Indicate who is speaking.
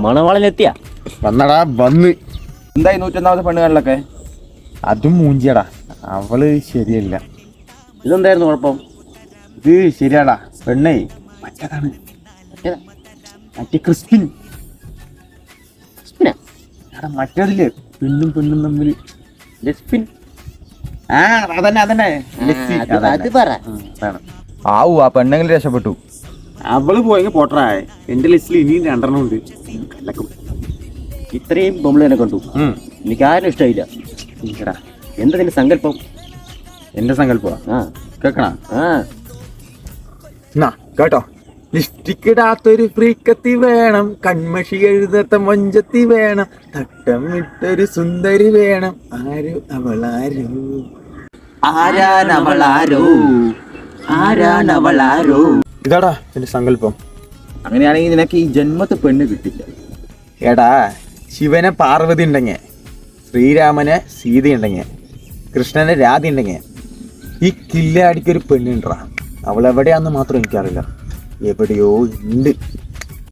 Speaker 1: മണവാളനെത്തിയ
Speaker 2: വന്നടാ വന്ന്.
Speaker 3: എന്തായി 101ാമത്തെ പെണ്ണുകളിലൊക്കെ?
Speaker 2: അതും മൂഞ്ചിയടാ, അവള് ശരിയല്ല.
Speaker 1: ഇതെന്തായിരുന്നു കുഴപ്പം?
Speaker 2: ഇത് ശരിയാടാ, പെണ്ണേ മറ്റേതാണ്, മറ്റേ ക്രിസ്പിൻ. മറ്റേതില്ലേ പെണ്ണും തമ്മിൽ അതന്നെ
Speaker 1: അത് പറ.
Speaker 3: ആവൂ, ആ പെണ്ണെങ്കിലും രക്ഷപ്പെട്ടു.
Speaker 2: അവള് പോയെങ്കിൽ പോട്ടറായ. എന്റെ ലിസ്റ്റിൽ ഇനിയും 2 ഉണ്ട്.
Speaker 1: ഇത്രയും പൊമ്പിളിനെ കണ്ടു, എനിക്ക് ആരും ഇഷ്ടമായില്ല. എന്താ നിന്റെ സങ്കല്പം?
Speaker 2: എന്റെ സങ്കല്പ കേക്കണ കേട്ടോ. ലിപ്സ്റ്റിക് ഇടാത്തൊരു ഫ്രീക്കത്തി വേണം, കൺമഷി എഴുതാത്ത മൊഞ്ചത്തി വേണം, തട്ടം ഇട്ടൊരു സുന്ദരി വേണം, ആരു അവളാരോ,
Speaker 1: ആരാണവളാരോ.
Speaker 2: ഇതാടാ എന്റെ സങ്കല്പം.
Speaker 3: അങ്ങനെയാണെങ്കിൽ നിനക്ക് ഈ ജന്മത്തെ പെണ്ണ് കിട്ടില്ല.
Speaker 2: എടാ, ശിവനെ പാർവതി ഉണ്ടെങ്കിൽ, ശ്രീരാമനെ സീത ഉണ്ടെങ്കിൽ, കൃഷ്ണനെ രാധ ഉണ്ടെങ്കിൽ, ഈ കില്ലാടിക്കൊരു പെണ്ണുണ്ടാ. അവളെവിടെയാന്ന് മാത്രം എനിക്കറിയില്ല, എവിടെയോ ഉണ്ട്.